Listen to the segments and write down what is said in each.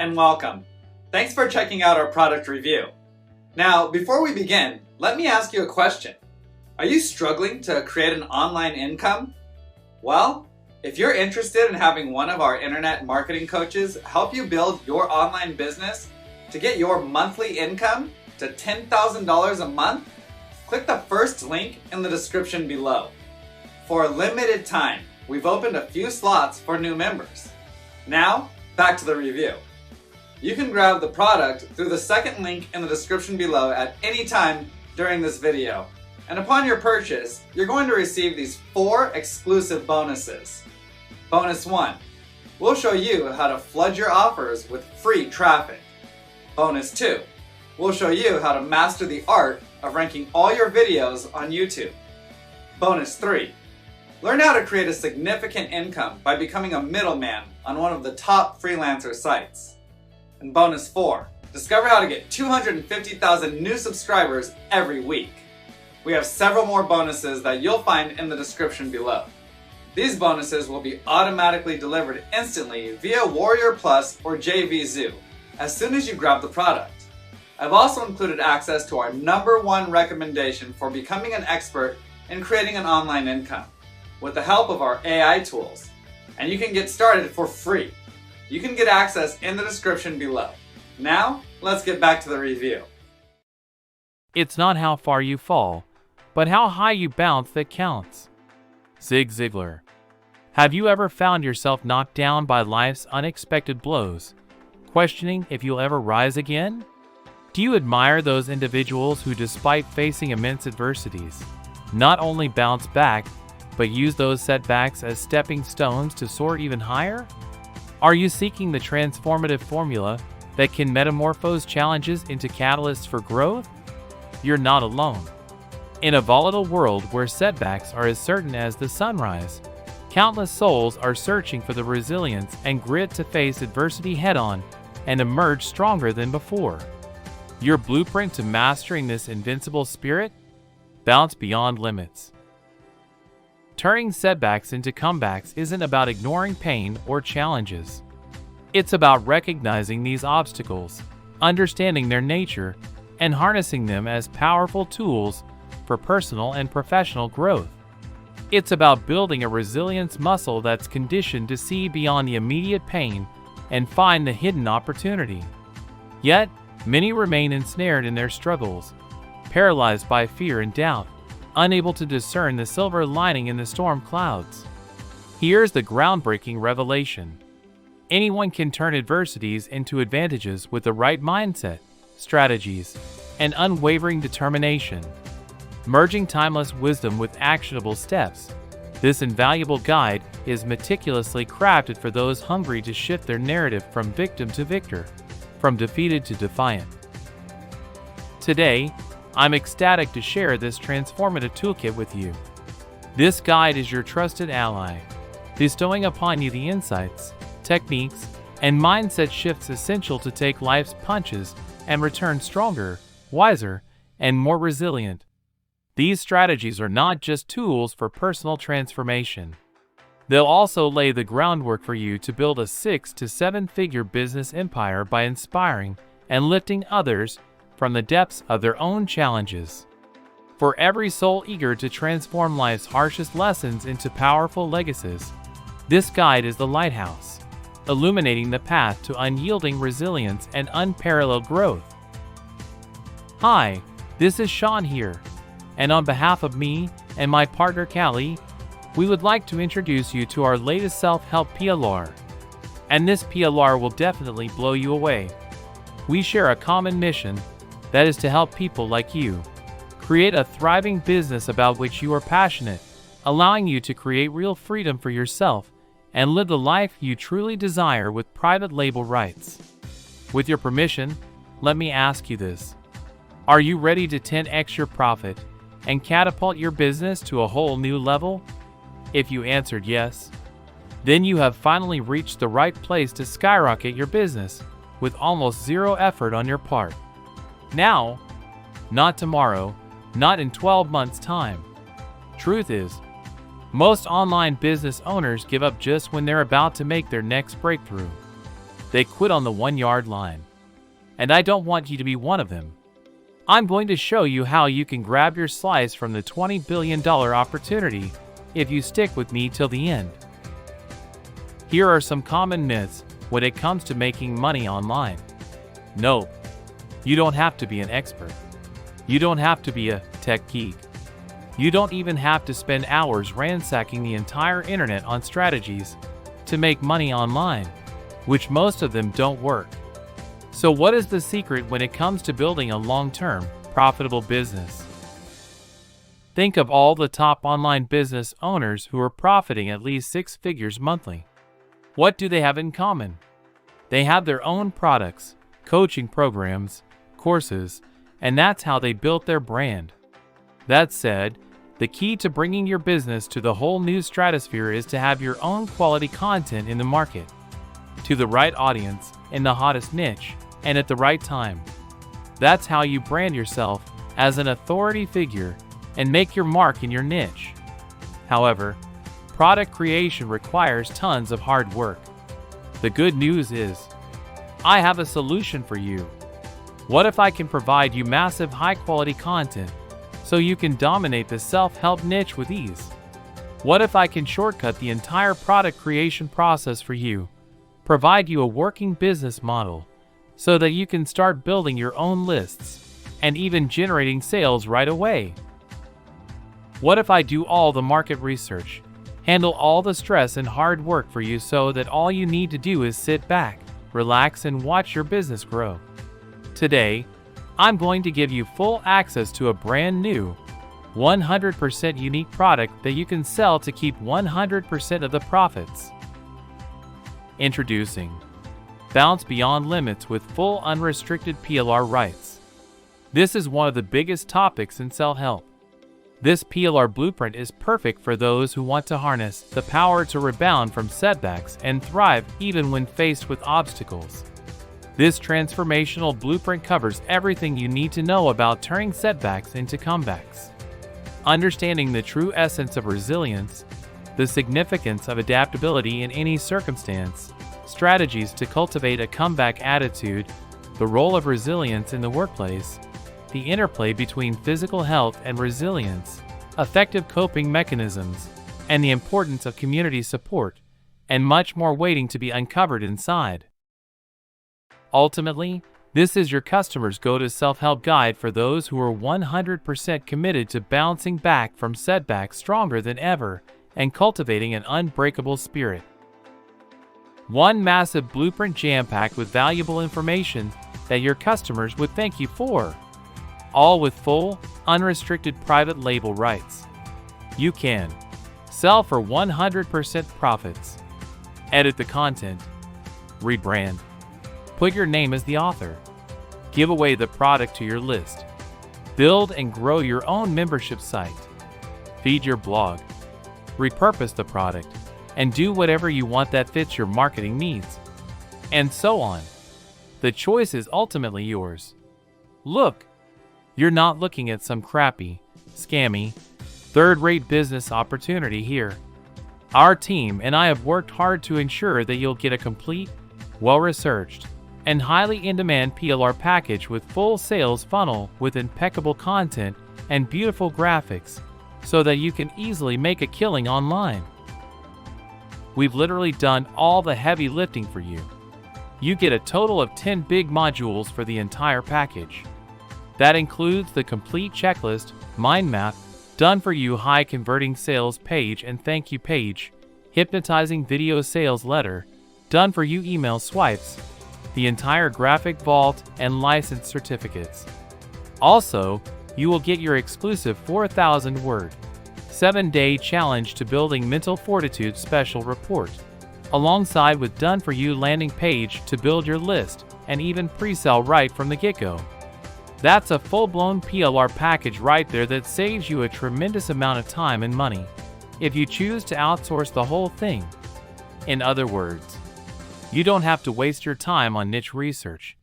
and welcome. Thanks for checking out our product review. Now, before we begin, let me ask you a question. Are you struggling to create an online income? Well, if you're interested in having one of our internet marketing coaches help you build your online business to get your monthly income to $10,000 a month, click the first link in the description below. For a limited time, we've opened a few slots for new members. Now, back to the review. You can grab the product through the second link in the description below at any time during this video. And upon your purchase, you're going to receive these 4 exclusive bonuses. Bonus 1, we'll show you how to flood your offers with free traffic. Bonus 2, we'll show you how to master the art of ranking all your videos on YouTube. Bonus 3, learn how to create a significant income by becoming a middleman on one of the top freelancer sites. And bonus 4, discover how to get 250,000 new subscribers every week. We have several more bonuses that you'll find in the description below. These bonuses will be automatically delivered instantly via Warrior Plus or JVZoo as soon as you grab the product. I've also included access to our #1 recommendation for becoming an expert in creating an online income with the help of our AI tools. And you can get started for free. You can get access in the description below. Now, let's get back to the review. It's not how far you fall, but how high you bounce that counts. Zig Ziglar. Have you ever found yourself knocked down by life's unexpected blows, questioning if you'll ever rise again? Do you admire those individuals who, despite facing immense adversities, not only bounce back, but use those setbacks as stepping stones to soar even higher? Are you seeking the transformative formula that can metamorphose challenges into catalysts for growth? You're not alone. In a volatile world where setbacks are as certain as the sunrise, countless souls are searching for the resilience and grit to face adversity head-on and emerge stronger than before. Your blueprint to mastering this invincible spirit? Bounce beyond limits. Turning setbacks into comebacks isn't about ignoring pain or challenges. It's about recognizing these obstacles, understanding their nature, and harnessing them as powerful tools for personal and professional growth. It's about building a resilience muscle that's conditioned to see beyond the immediate pain and find the hidden opportunity. Yet, many remain ensnared in their struggles, paralyzed by fear and doubt, unable to discern the silver lining in the storm clouds. Here's the groundbreaking revelation. Anyone can turn adversities into advantages with the right mindset, strategies, and unwavering determination. Merging timeless wisdom with actionable steps, this invaluable guide is meticulously crafted for those hungry to shift their narrative from victim to victor, from defeated to defiant. Today, I'm ecstatic to share this transformative toolkit with you. This guide is your trusted ally, bestowing upon you the insights, techniques, and mindset shifts essential to take life's punches and return stronger, wiser, and more resilient. These strategies are not just tools for personal transformation. They'll also lay the groundwork for you to build a 6- to 7-figure business empire by inspiring and lifting others from the depths of their own challenges. For every soul eager to transform life's harshest lessons into powerful legacies, this guide is the lighthouse, illuminating the path to unyielding resilience and unparalleled growth. Hi, this is Sean here, and on behalf of me and my partner Callie, we would like to introduce you to our latest self-help PLR. And this PLR will definitely blow you away. We share a common mission, that is to help people like you create a thriving business about which you are passionate, allowing you to create real freedom for yourself and live the life you truly desire with private label rights. With your permission, let me ask you this. Are you ready to 10x your profit and catapult your business to a whole new level? If you answered yes, then you have finally reached the right place to skyrocket your business with almost zero effort on your part. Now, not tomorrow, not in 12 months' time. Truth is, most online business owners give up just when they're about to make their next breakthrough. They quit on the 1-yard line. And I don't want you to be one of them. I'm going to show you how you can grab your slice from the $20 billion opportunity if you stick with me till the end. Here are some common myths when it comes to making money online. No, you don't have to be an expert. You don't have to be a tech geek. You don't even have to spend hours ransacking the entire internet on strategies to make money online, which most of them don't work. So what is the secret when it comes to building a long-term, profitable business? Think of all the top online business owners who are profiting at least 6 figures monthly. What do they have in common? They have their own products, coaching programs, courses, and that's how they built their brand. That said, the key to bringing your business to the whole new stratosphere is to have your own quality content in the market, to the right audience, in the hottest niche, and at the right time. That's how you brand yourself as an authority figure and make your mark in your niche. However, product creation requires tons of hard work. The good news is, I have a solution for you. What if I can provide you massive high-quality content so you can dominate the self-help niche with ease? What if I can shortcut the entire product creation process for you, provide you a working business model so that you can start building your own lists and even generating sales right away? What if I do all the market research, handle all the stress and hard work for you so that all you need to do is sit back, relax, and watch your business grow? Today, I'm going to give you full access to a brand new, 100% unique product that you can sell to keep 100% of the profits. Introducing Bounce Beyond Limits with full unrestricted PLR rights. This is one of the biggest topics in self-help. This PLR blueprint is perfect for those who want to harness the power to rebound from setbacks and thrive even when faced with obstacles. This transformational blueprint covers everything you need to know about turning setbacks into comebacks, understanding the true essence of resilience, the significance of adaptability in any circumstance, strategies to cultivate a comeback attitude, the role of resilience in the workplace, the interplay between physical health and resilience, effective coping mechanisms, and the importance of community support, and much more waiting to be uncovered inside. Ultimately, this is your customer's go-to self-help guide for those who are 100% committed to bouncing back from setbacks stronger than ever and cultivating an unbreakable spirit. One massive blueprint jam-packed with valuable information that your customers would thank you for, all with full, unrestricted private label rights. You can sell for 100% profits, edit the content, rebrand, put your name as the author, give away the product to your list, build and grow your own membership site, feed your blog, repurpose the product, and do whatever you want that fits your marketing needs, and so on. The choice is ultimately yours. Look, you're not looking at some crappy, scammy, third-rate business opportunity here. Our team and I have worked hard to ensure that you'll get a complete, well-researched, and highly in-demand PLR package with full sales funnel with impeccable content and beautiful graphics so that you can easily make a killing online. We've literally done all the heavy lifting for you. You get a total of 10 big modules for the entire package. That includes the complete checklist, mind map, done for you high converting sales page and thank you page, hypnotizing video sales letter, done for you email swipes, the entire graphic vault and license certificates. Also, you will get your exclusive 4,000 word, 7-day challenge to building mental fortitude special report, alongside with done for you landing page to build your list and even pre-sell right from the get-go. That's a full-blown PLR package right there that saves you a tremendous amount of time and money if you choose to outsource the whole thing. In other words, you don't have to waste your time on niche research.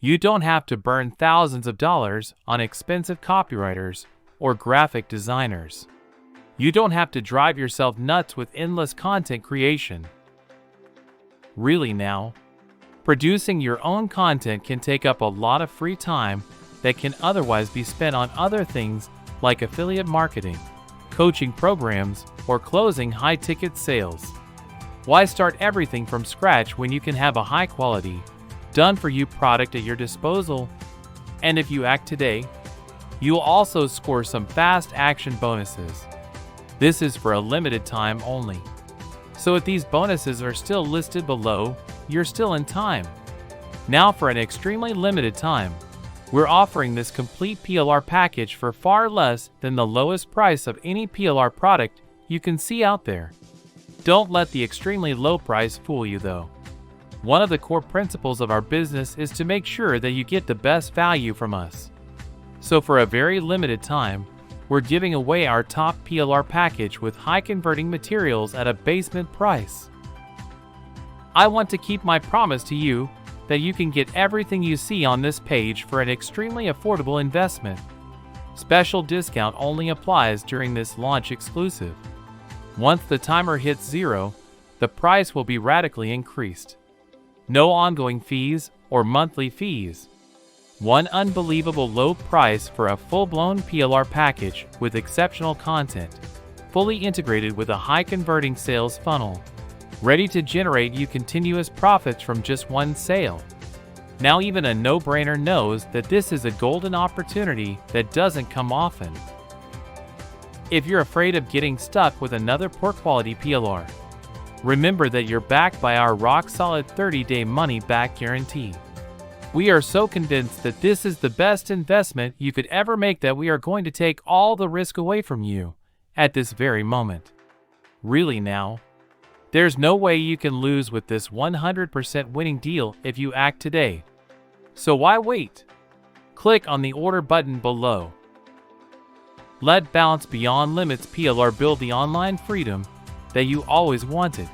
You don't have to burn thousands of dollars on expensive copywriters or graphic designers. You don't have to drive yourself nuts with endless content creation. Really now, Producing your own content can take up a lot of free time that can otherwise be spent on other things like affiliate marketing, coaching programs, or closing high-ticket sales. Why start everything from scratch when you can have a high-quality, done-for-you product at your disposal? And if you act today, you'll also score some fast action bonuses. This is for a limited time only. So if these bonuses are still listed below, you're still in time. Now for an extremely limited time, we're offering this complete PLR package for far less than the lowest price of any PLR product you can see out there. Don't let the extremely low price fool you though. One of the core principles of our business is to make sure that you get the best value from us. So for a very limited time, we're giving away our top PLR package with high converting materials at a basement price. I want to keep my promise to you that you can get everything you see on this page for an extremely affordable investment. Special discount only applies during this launch exclusive. Once the timer hits 0, the price will be radically increased. No ongoing fees or monthly fees. One unbelievable low price for a full-blown PLR package with exceptional content, fully integrated with a high-converting sales funnel, ready to generate you continuous profits from just one sale. Now even a no-brainer knows that this is a golden opportunity that doesn't come often. If you're afraid of getting stuck with another poor quality PLR, remember that you're backed by our rock-solid 30-day money-back guarantee. We are so convinced that this is the best investment you could ever make that we are going to take all the risk away from you at this very moment. Really now? There's no way you can lose with this 100% winning deal if you act today. So why wait? Click on the order button below. Let Balance Beyond Limits PLR build the online freedom that you always wanted.